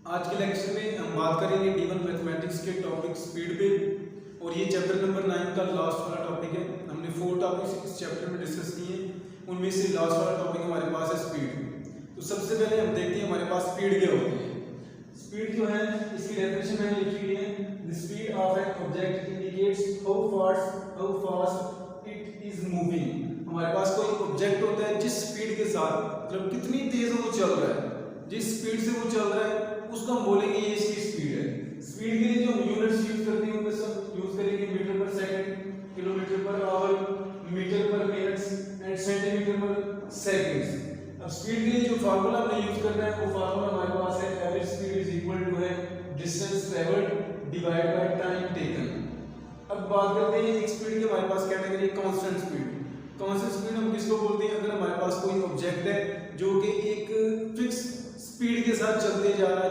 आज के लेक्चर में हम बात करेंगे D1 मैथमेटिक्स के टॉपिक स्पीड पे। और ये चैप्टर नंबर 9 का लास्ट वाला टॉपिक है। हमने 4 टॉपिक्स इस चैप्टर में डिस्कस किए, उनमें से लास्ट वाला टॉपिक हमारे पास है स्पीड। तो सबसे पहले हम देखते हैं हमारे पास स्पीड क्या होती है। स्पीड जो है इसकी डेफिनेशन मैंने लिखी हुई है, the speed of an object indicates how fast it is moving. हमारे पास कोई ऑब्जेक्ट होता है जिस स्पीड के साथ, मतलब कितनी तेज वो चल रहा है, जिस स्पीड से वो चल रहा है उसको हम बोलेंगे ये इसकी स्पीड है। स्पीड के लिए जो यूनिट्स यूज करते हैं उनमें सब यूज करेंगे मीटर पर सेकंड, किलोमीटर पर आवर, मीटर पर मिनट्स एंड सेंटीमीटर पर सेकंड्स। अब स्पीड के लिए जो फार्मूला हमने यूज करना है वो फार्मूला हमारे पास है, average speed is equal to है distance travelled divide by time taken. अब बात करते हैं एक स्पीड की हमारे पास category constant speed. Constant speed हम किसको बोलते हैं? अगर हमारे पास कोई ऑब्जेक्ट है जो कि एक फिक्स स्पीड के साथ चलते जा रहा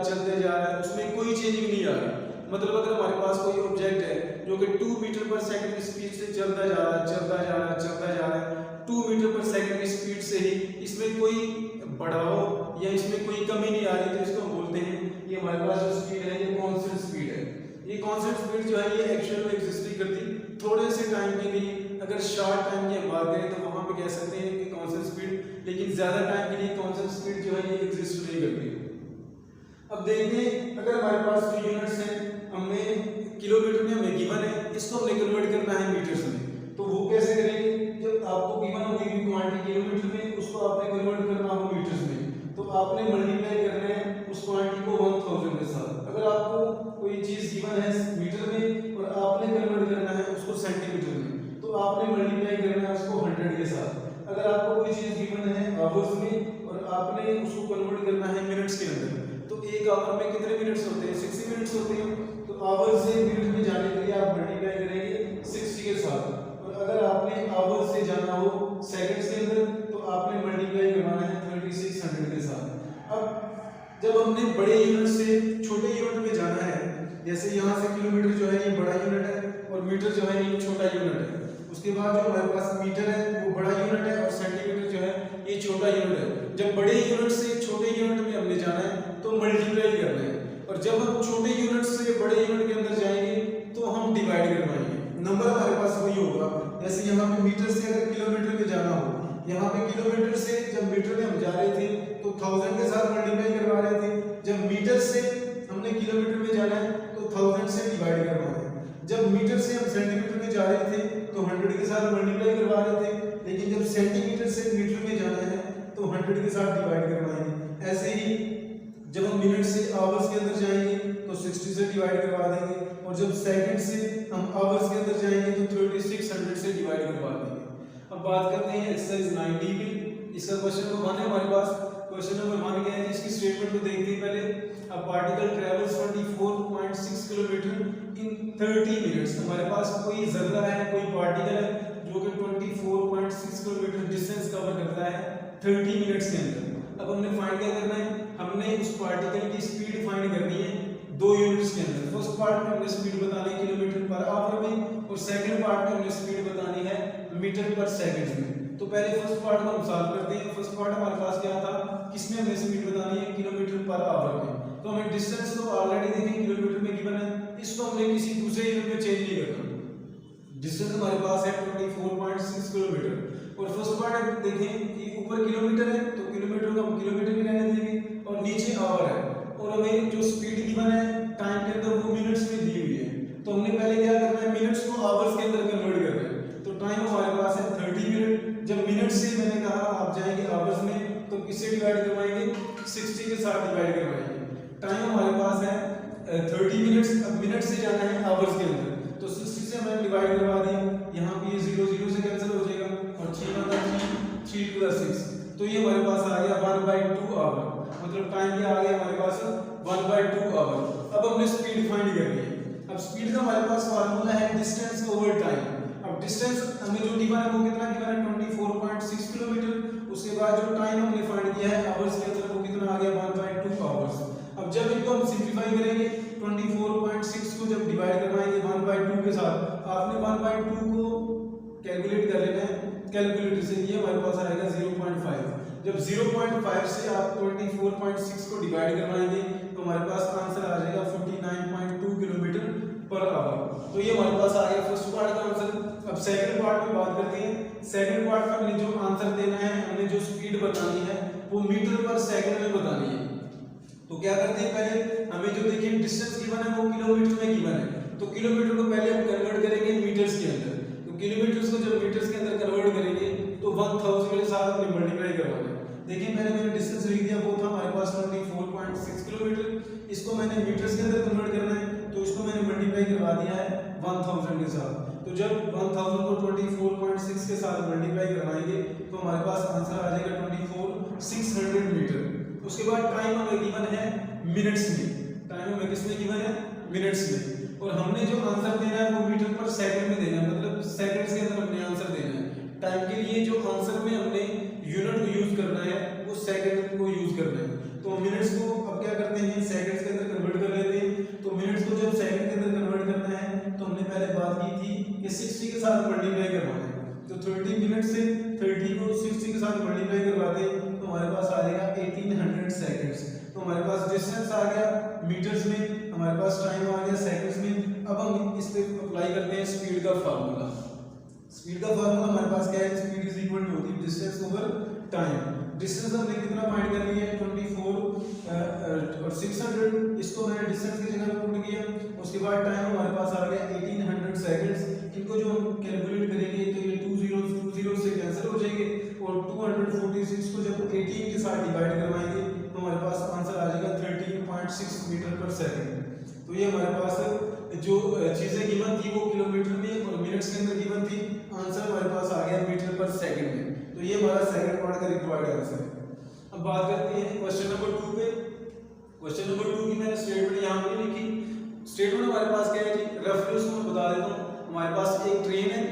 है, उसमें कोई चेंजिंग नहीं आ रही। मतलब अगर हमारे पास कोई ऑब्जेक्ट है जो कि 2 मीटर पर सेकंड की स्पीड से चलता जा रहा है 2 मीटर पर सेकंड की स्पीड से ही, इसमें कोई बढ़ाव या इसमें कोई कमी नहीं आ रही, तो इसको हम बोलते हैं ये हमारे पास जो स्पीड है ये कांस्टेंट स्पीड है। ये कांस्टेंट स्पीड जो है ये एक्चुअल में एग्जिस्ट नहीं करती। थोड़े से टाइम के लिए, अगर शॉर्ट टाइम की बात करें तो वहां पे कह सकते हैं कि कांस्टेंट स्पीड, लेकिन ज्यादा टाइम के लिए कांस्टेंट स्पीड जो है ये एग्जिस्ट नहीं करती। अब देखते हैं अगर हमारे पास जो यूनिट्स हैं हमें किलोमीटर में हमें गिवन है, इसको हमने कन्वर्ट करना है मीटर्स में, तो वो कैसे करेंगे? जब आपको गिवन होगी क्वांटिटी किलोमीटर में, उसको आपने कन्वर्ट करना हो मीटर्स में, तो आपने मल्टीप्लाई करना है उस क्वांटिटी को 1000 के साथ। अगर आपको कोई चीज गिवन है मीटर में और आपने कन्वर्ट करना है उसको सेंटीमीटर में, तो आपने मल्टीप्लाई करना है उसको 100 के साथ। अगर आपको कोई चीज गिवन है आवर्स में और आपने उसको कन्वर्ट करना है मिनट्स के अंदर, तो एक आवर में कितने मिनट्स होते हैं? 60 मिनट्स होते हैं। तो आवर से मिनट में जाने के लिए आप मल्टीप्लाई करेंगे 60 के साथ। और अगर आपने आवर से जाना हो सेकंड्स के अंदर, तो आपने मल्टीप्लाई करवाना है 3600 के साथ। अब जब हमने बड़े यूनिट से छोटे यूनिट में जाना है, जैसे यहाँ से किलोमीटर जो है ये बड़ा यूनिट है और मीटर जो है ये छोटा यूनिट है, उसके बाद जो हमारे पास मीटर है वो बड़ा यूनिट है और सेंटीमीटर जो है ये छोटा यूनिट है। जब बड़े यूनिट से छोटे यूनिट में हमने जाना है तो मल्टीप्लाई करना है, और जब हम छोटे यूनिट से बड़े यूनिट के अंदर जाएंगे तो हम डिवाइड करवाएंगे। नंबर हमारे पास वही होगा। जैसे यहाँ पे मीटर से अगर किलोमीटर में जाना हो, यहाँ पे किलोमीटर से जब मीटर में हम जा रहे थे तो 1000 के साथ मल्टीप्लाई करवा रहे थे। जब मीटर से हमने किलोमीटर में जाना है तो 1000 से डिवाइड करवाना है। जब मीटर से हम सेंटीमीटर में जा रहे थे तो 100 के साथ मल्टीप्लाई करवा रहे थे, लेकिन जब सेंटीमीटर से मीटर में जाना है तो 100 के साथ डिवाइड करवाएंगे। ऐसे ही जब हम मिनट से आवर्स के अंदर जाएंगे तो 60 से डिवाइड करवा देंगे, और जब सेकंड से हम आवर्स के अंदर जाएंगे तो 3600 से डिवाइड करवा देंगे। अब बात करते हैं एक्सरसाइज 9D की। इसका क्वेश्चन नंबर 1 है हमारे पास। क्वेश्चन नंबर 1 क्या है, इसकी स्टेटमेंट को देखते हैं पहले। A particle travels 24.6 kilometre in 30 minutes. हमारे पास कोई जर्रा है, कोई पार्टिकल है जो कि 24.6 किलोमीटर डिस्टेंस कवर करता है 30 मिनट्स के अंदर। अब हमने फाइंड क्या करना है? हमने उस पार्टिकल की स्पीड फाइंड करनी है 2 यूनिट्स के अंदर। फर्स्ट पार्ट में हमने स्पीड बतानी है किलोमीटर पर आवर में, और सेकंड पार्ट में हमने स्पीड बतानी है मीटर पर सेकंड में। तो पहले फर्स्ट पार्ट को हम सॉल्व करते हैं। फर्स्ट पार्ट हमारे पास क्या था, किसमें हमने स्पीड बतानी है? किलोमीटर पर आवर में। तो हमें डिस्टेंस तो ऑलरेडी देखें किलोमीटर में गिवन है, इसको हमने किसी दूसरे यूनिट में चेंज नहीं करना। डिस्टेंस हमारे पास है 24.6 किलोमीटर, और फर्स्ट पार्ट देखें कि ऊपर किलोमीटर है तो किलोमीटर को हम किलोमीटर में रहने देंगे, और नीचे आवर है, और हमें जो स्पीड गिवन है टाइम के अंदर वो मिनट्स में दी हुई है। तो हमने पहले क्या करना है? मिनट्स को आवर्स के अंदर कन्वर्ट करना है। तो टाइम हमारे पास है 30 मिनट। जब मिनट से मैंने कहा आप जाएंगे आवर्स में, तो किससे डिवाइड करवाएंगे? 60 के साथ डिवाइड करवाएंगे। टाइम हमारे पास है 30 मिनट्स। अब मिनट से जाना है आवर्स के अंदर, तो 60 से मैंने डिवाइड करवा दिया। यहाँ पे 0 0 से कैंसिल हो जाएगा, और 3 3 2 6, तो ये हमारे पास आ गया 1/2 आवर। मतलब टाइम क्या आ गया हमारे पास? 1/2 आवर। अब हमने स्पीड फाइंड करनी है। अब स्पीड का हमारे पास फार्मूला है डिस्टेंस ओवर टाइम। अब डिस्टेंस हमें जो गिवन है वो कितना गिवन है? 24.6 किलोमीटर। उसके बाद जो टाइम हमने फाइंड किया है आवर्स के अंदर वो कितना आ गया? 1/2 आवर्स। अब जब इनको हम सिंपलीफाई करेंगे 24.6 को जब डिवाइड करवाएंगे 1/2 के साथ, आपने 1/2 को कैलकुलेट कर लेना है कैलकुलेटर से। ये हमारे पास आएगा 0.5। जब 0.5 से आप 24.6 को डिवाइड करवाएंगे तो हमारे पास आंसर आ जाएगा 49.2 किलोमीटर पर आवर। तो ये हमारे पास आ गया फर्स्ट पार्ट का आंसर। अब सेकंड पार्ट में बात करते हैं। सेकंड पार्ट में हमने जो आंसर देना है, हमने जो स्पीड बतानी है वो मीटर पर सेकंड में बतानी है। तो क्या करते हैं, पहले हमें जो देखिए डिस्टेंस गिवन है वो किलोमीटर में गिवन है, तो किलोमीटर को पहले हम कन्वर्ट करेंगे मीटर्स के अंदर। तो किलोमीटर्स को जब मीटर्स के अंदर कन्वर्ट करेंगे तो 1000 के साथ हमने मल्टीप्लाई करवाना है। देखिए मैंने डिस्टेंस लिख दिया, वो था हमारे पास 24.6 किलोमीटर। इसको मैंने मीटर्स के अंदर कन्वर्ट करना है, तो इसको मैंने मल्टीप्लाई करवा दिया है 1000 के साथ। तो जब 1000 को 24.6 के साथ मल्टीप्लाई करवाएंगे तो हमारे पास आंसर आ जाएगा 24,600 मीटर। उसके बाद टाइम हमें गिवन है मिनट्स में, टाइम हमें किसमें गिवन है, मिनट्स में। और हमने जो आंसर देना है वो मीटर पर सेकंड में देना है, मतलब सेकंड्स के अंदर हमने आंसर देना है। टाइम के लिए जो आंसर में हमने यूनिट को यूज करना है वो सेकंड को यूज करना है। तो मिनट्स को अब क्या करते हैं, सेकंड्स के अंदर कन्वर्ट कर लेते हैं। तो मिनट्स को जब सेकंड के अंदर कन्वर्ट करना है तो हमने पहले बात की थी कि 60 के साथ मल्टीप्लाई करवाना है। तो 30 मिनट से 30 को 60 के साथ मल्टीप्लाई करवाते हैं तो हमारे पास आ जाएगा 1800 सेकंड्स। तो हमारे पास डिस्टेंस आ गया मीटर्स में, हमारे पास टाइम आ गया सेकंड्स में। अब हम इस पे अप्लाई करते हैं स्पीड का फार्मूला। स्पीड का फार्मूला हमारे पास क्या है, स्पीड इज इक्वल टू होती है डिस्टेंस ओवर टाइम। डिस्टेंस हमने कितना फाइंड कर लिया है 24 और 600, इसको मैंने डिस्टेंस की जगह पे पुट किया। उसके बाद टाइम हमारे पास आ गया 1800 सेकंड्स। इनको जो हम कैलकुलेट करेंगे तो ये 20 से कैंसिल हो जाएंगे और 246 को जब 18 के साथ डिवाइड करवाएंगे तो हमारे पास आंसर आ जाएगा 13.6 मीटर पर सेकंड। तो ये हमारे पास जो चीजें गिवन थी वो किलोमीटर में और मिनट्स के अंदर गिवन थी, आंसर हमारे पास आ गया मीटर पर सेकंड में। तो ये हमारा सेकंड पार्ट का रिक्वायर्ड आंसर है। अब बात करते हैं क्वेश्चन नंबर 2 पे। क्वेश्चन नंबर 2 की मैंने स्टेटमेंट यहाँ पे लिखी। स्टेटमेंट हमारे पास क्या है जी, रफली उसको मैं बता देता हूँ। हमारे पास एक ट्रेन है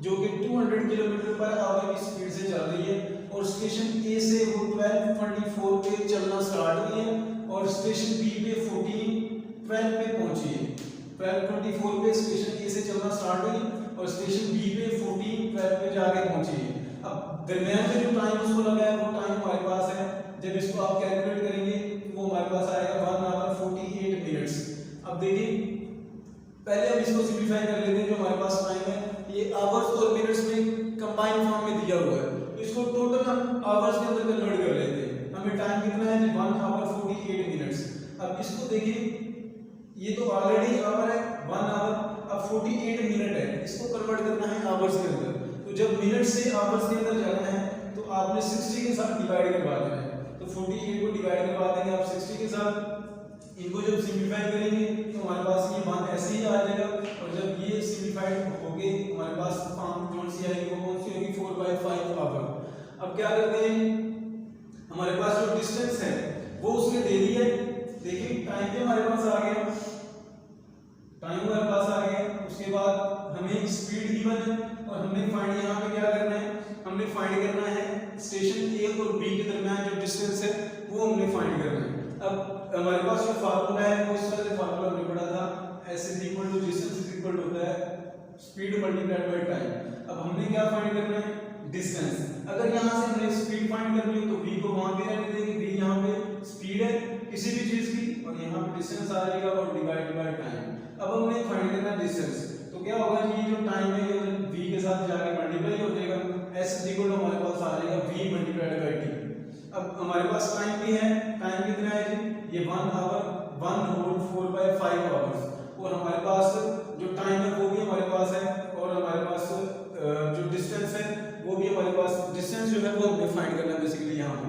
जो कि 200 किलोमीटर पर आवर की स्पीड से चल रही है और स्टेशन ए से वो 12:24 पे चलना स्टार्ट हुई है और स्टेशन बी पे 12 पे पहुंची है। 12:24 पे स्टेशन ए से चलना स्टार्ट हुई और स्टेशन बी पे 12 पे जाके पहुंची है। अब दरमियान में जो टाइम उसको लगा है वो टाइम हमारे पास है, जब इसको आप कैलकुलेट करेंगे वो हमारे पास आएगा 1 आवर 48 मिनट्स। अब देखिए पहले हम इसको सिंपलीफाई कर लेते हैं। जो हमारे पास टाइम है ये आवर्स और मिनट्स में कंबाइन फॉर्म में दिया हुआ है, तो इसको टोटल हम आवर्स के अंदर कन्वर्ट कर लेते हैं। हमें टाइम कितना है जी 1 आवर 48 मिनट्स। अब इसको देखिए ये तो ऑलरेडी आवर है 1 आवर, अब 48 मिनट है, इसको कन्वर्ट करना है आवर्स के अंदर। तो जब मिनट से आवर्स के अंदर जाना है तो आपने 60 के साथ डिवाइड करवा देना है। तो 48 को डिवाइड करवा देंगे आप 60 के साथ। इनको जब सिंपलीफाई करेंगे तो हमारे पास ये मान ऐसे ही आ जाएगा और जब ये सिंपलीफाइड होगे हमारे पास फॉर्म कौन सी आएगी, वो कौन सी होगी 4/5 आवर। अब क्या करते हैं, हमारे पास जो डिस्टेंस है वो उसने दे दी है। देखिए टाइम पे हमारे पास आ गया, टाइम हमारे पास आ गया। उसके बाद हमें स्पीड गिवन है और हमने फाइंड यहाँ पे क्या करना है, हमने फाइंड करना है स्टेशन ए और बी के दरमियान जो डिस्टेंस है वो हमने फाइंड करना है। अब हमारे पास जो फार्मूला है वो इस तरह से फार्मूला हमने पढ़ा था, S = डिस्टेंस होता है स्पीड मल्टीप्लाइड बाय टाइम। अब हमने क्या फाइंड करना है, डिस्टेंस। अगर यहाँ से हमने स्पीड फाइंड करनी हो तो v को वहां पे रहने देंगे, v यहाँ पे स्पीड है किसी भी चीज की और यहाँ पे डिस्टेंस आ जाएगा और डिवाइड बाय टाइम। अब हमने फाइंड करना है डिस्टेंस, तो क्या होगा कि जो टाइम है ये v के साथ जाके मल्टीप्लाई हो जाएगा, S = हमारे पास आ जाएगा v मल्टीप्लाइड बाय t। अब हमारे पास टाइम भी है, टाइम कितना है जी, ये 1 आवर 1/4/5 आवर्स और हमारे पास जो टाइम है वो भी हमारे पास है और हमारे पास जो डिस्टेंस है वो भी हमारे पास। डिस्टेंस जो है वो हमें फाइंड करना है बेसिकली यहाँ पे।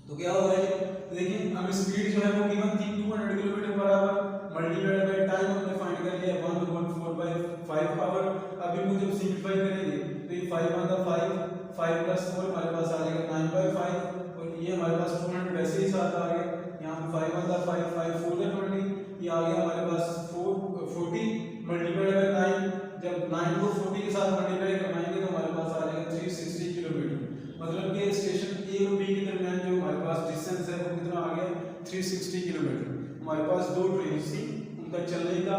तो क्या हो रहा है, देखिए हमें स्पीड जो है वो गिवन थी 200 किलोमीटर पर आवर मल्टीप्लाइड बाय टाइम हमने फाइंड कर लिया 1/4/5 आवर। अब इनको जब सिंपलीफाई करेंगे तो ये 5 × 5 5 + 4 हमारे पास आ जाएगा 9/5 और ये हमारे पास 200 वैसे ही साथ आ गया। यहाँ पे 5 × 5 5 4 × 20 ये आ गया हमारे पास 40 मल्टीप्लाइड बाय टाइम। जब 9 को 40 के साथ मल्टीप्लाई करवाएंगे तो हमारे पास आ जाएगा 360 किलोमीटर। मतलब कि स्टेशन ए और बी के दरमियान जो हमारे पास डिस्टेंस है वो कितना आ गया 360 किलोमीटर। हमारे पास दो ट्रेन थी, उनका चलने का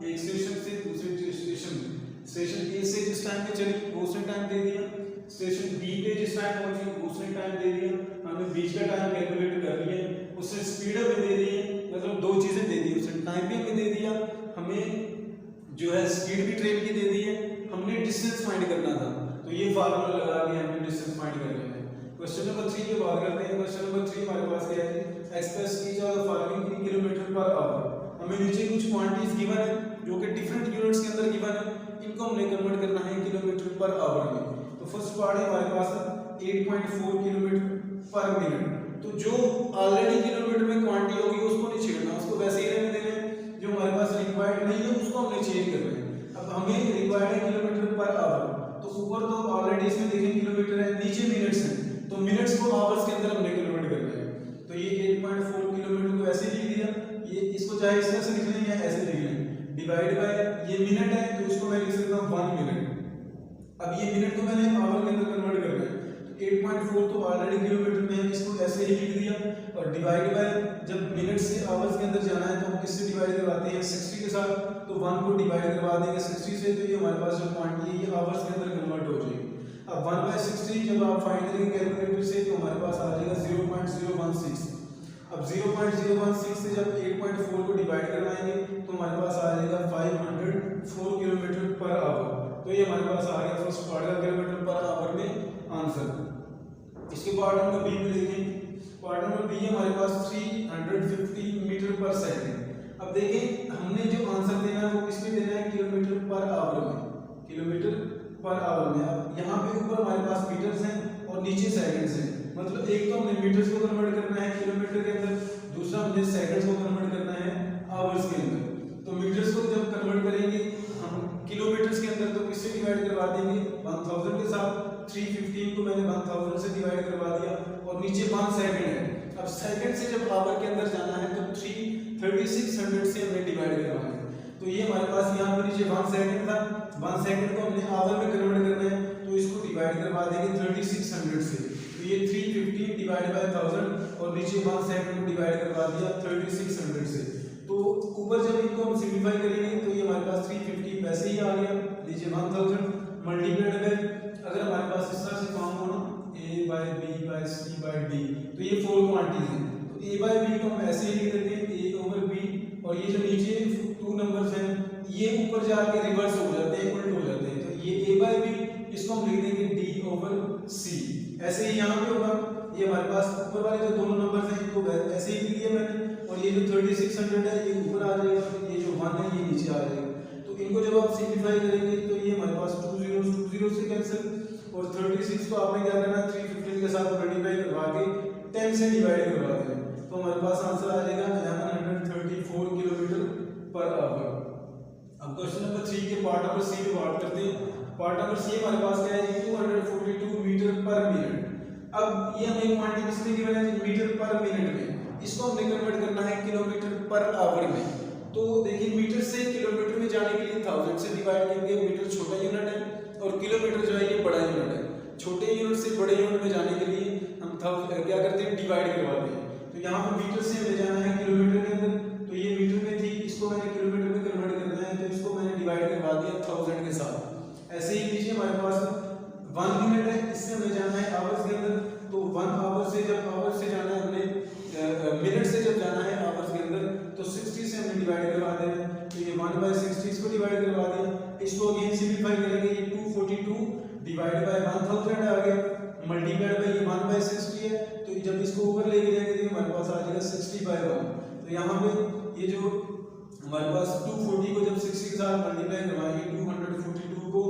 एक स्टेशन से दूसरे स्टेशन ए से जिस टाइम पे चली वो उसने टाइम दे दिया, स्टेशन बी पे जिस टाइम पहुंची वो उसने टाइम दे दिया रीच का टाइम कैलकुलेट कर रही है, उससे स्पीड हमें दे दी है, मतलब दो चीजें दे दी, उसने टाइम भी हमें दे दिया, हमें जो है स्पीड भी ट्रेन की दे दी है, हमने डिस्टेंस फाइंड करना था, तो ये फार्मूला लगा के हमने डिस्टेंस फाइंड कर लेना है। क्वेश्चन नंबर 3 की बात करते हैं। क्वेश्चन नंबर 3 हमारे पास क्या है, express each of the following in kilometre पर आवर। हमें नीचे कुछ क्वांटिटीज गिवन है जो कि डिफरेंट यूनिट्स के अंदर गिवन है, इनको हमने कन्वर्ट करना है किलोमीटर पर आवर में। तो फर्स्ट पार्ट है हमारे पास 8.4 किलोमीटर पर मिनट। तो जो ऑलरेडी किलोमीटर में क्वांटिटी होगी उसको नहीं छेड़ना, उसको वैसे ही रहने देना है, जो हमारे पास रिक्वायर्ड नहीं है उसको हमने चेंज करना है। अब हमें रिक्वायर्ड है किलोमीटर पर आवर, तो ऊपर तो ऑलरेडी इसमें देखें किलोमीटर है, नीचे मिनट्स है, तो मिनट्स को आवर्स के अंदर हमने कन्वर्ट करना है। तो ये 8.4 किलोमीटर को ऐसे लिख दिया, ये इसको चाहे इस तरह से लिख लें या ऐसे लिख लें, डिवाइड बाय ये मिनट है तो इसको मैं लिख सकता हूँ 1 मिनट। अब ये मिनट को मैंने आवर के अंदर कन्वर्ट करना है, तो 8.4 तो ऑलरेडी किलोमीटर में है, इसको ऐसे ही लिख दिया, और डिवाइड बाय जब मिनट से आवर्स के अंदर जाना है तो हम किससे डिवाइड करवाते हैं, 60 के साथ, तो 1 को डिवाइड करवा देंगे 60 से, तो ये हमारे पास जो क्वांटिटी है ये आवर्स के अंदर कन्वर्ट हो जाएगी। अब 1/60 जब आप फाइंड करेंगे कैलकुलेटर से तो हमारे पास आ जाएगा 0.016। अब 0.016 से जब 8.4 को डिवाइड करवाएंगे तो हमारे पास आ जाएगा 504 किलोमीटर पर आवर। तो ये हमारे पास आ गया फर्स्ट पार्ट का किलोमीटर पर आवर में आंसर। इसके पार्ट नंबर बी में देखें, पार्ट नंबर बी हमारे पास 350 मीटर पर सेकंड। अब देखें हमने जो आंसर देना है वो किसमें देना है, किलोमीटर पर आवर में, किलोमीटर पर आवर में। अब यहाँ पे ऊपर हमारे पास मीटर्स हैं और नीचे सेकंड्स हैं, मतलब एक तो हमने मीटर्स को कन्वर्ट करना है किलोमीटर के अंदर, दूसरा हमने सेकंड्स को कन्वर्ट करना है आवर्स के अंदर। तो मीटर्स को जब कन्वर्ट करेंगे हम किलोमीटर्स के अंदर तो किससे डिवाइड करवा देंगे, 1000 के साथ। 315 को मैंने 1000 से डिवाइड करवा दिया, और नीचे 1 सेकंड है। अब सेकंड से जब आवर के अंदर जाना है तो 3600 से हमने डिवाइड करवाना है, तो ये हमारे पास यहाँ पर नीचे 1 सेकंड था, 1 सेकंड को हमने आवर में कन्वर्ट करना है, तो इसको डिवाइड करवा देंगे 3600 से, तो ये 315 डिवाइड बाय 1000, और नीचे 1 सेकंड को डिवाइड करवा दिया 3600 से। तो ऊपर जब इनको हम सिंपलीफाई करेंगे तो ये हमारे पास 350 वैसे ही आ गया, नीचे 1000 मल्टीप्लाइड बाय, अगर हमारे पास इस तरह से फॉर्म हो ना a by b by c by d, तो ये 4 क्वांटिटीज हैं, तो a बाय b को हम ऐसे ही लिख देते हैं a ओवर b, और ये जो नीचे 2 नंबर्स हैं ये ऊपर जाके रिवर्स हो जाते हैं, उल्ट हो जाते हैं, तो ये a बाय b इसको हम लिख देंगे d ओवर c। ऐसे ही यहाँ पे होगा, ये हमारे पास ऊपर वाले जो दोनों नंबर्स हैं इनको ऐसे ही लिख दिया मैंने, और ये जो 3600 है ये ऊपर आ जाएगा, ये जो 1 है ये नीचे आ जाएगा। तो इनको जब आप सिंपलीफाई करेंगे तो ये हमारे पास 2 0 से कैंसिल, और 36 को आपने क्या करना है 315 के साथ मल्टीप्लाई करवा के 10 से डिवाइड करवा देना, तो हमारे पास आंसर आ जाएगा 1134 किलोमीटर पर आवर। अब क्वेश्चन नंबर 3 के पार्ट नंबर सी पे बात करते हैं। पार्ट नंबर सी हमारे पास क्या है, 242 मीटर पर मिनट। अब ये हमें क्वांटिटी किसमें गिवन है, मीटर पर मिनट में, इसको हमने कन्वर्ट करना है किलोमीटर पर आवर में। तो देखिए मीटर से किलोमीटर में जाने के लिए 1000 से डिवाइड करेंगे, मीटर छोटा यूनिट है और किलोमीटर जो है ये बड़ा यूनिट है। छोटे यूनिट से बड़े यूनिट में जाने के लिए हम क्या करते हैं, डिवाइड करवाते हैं। तो यहाँ पर मीटर से हमें जाना है किलोमीटर के अंदर, तो ये मीटर में थी, इसको मैंने किलोमीटर में कन्वर्ट करना है, तो इसको मैंने डिवाइड करवा दिया 1000 के साथ। ऐसे ही नीचे हमारे पास 1 मिनट है, इससे हमें जाना है आवर्स के अंदर, तो 1 आवर से जब आवर्स से जाना है हमने मिनट से जब जाना है आवर्स के अंदर, तो 60 से हमने डिवाइड करवा देना, तो ये 1/60 इसको डिवाइड करवा दिया। इसको अगेन सिंपलीफाई करेंगे, ये 242 डिवाइड बाय 1000 आ गया, मल्टीप्लाइड बाय ये 1/60 है, तो जब इसको ऊपर लेके जाएंगे तो हमारे पास आ जाएगा 60/1। तो यहाँ पे ये जो हमारे पास 240 को जब 60 के साथ मल्टीप्लाई करवाएंगे, 242 को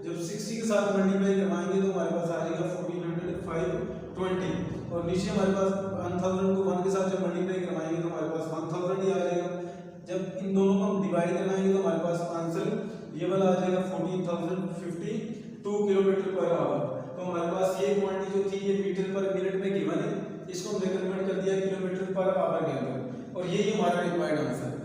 जब 60 के साथ मल्टीप्लाई करवाएंगे तो हमारे पास आ जाएगा 140520, और नीचे हमारे पास 1000 को 1 के साथ जब मल्टीप्लाई करवाएंगे तो हमारे पास 1000 ही आ जाएगा। जब इन दोनों को हम डिवाइड करवाएंगे तो हमारे पास आंसर ये वाला आ जाएगा 14052 किलोमीटर पर आवर। तो हमारे पास ये क्वांटिटी जो थी ये मीटर पर मिनट में गिवन है, इसको हमने कन्वर्ट कर दिया किलोमीटर पर आवर के अंदर, और यही हमारा रिक्वायर्ड आंसर है।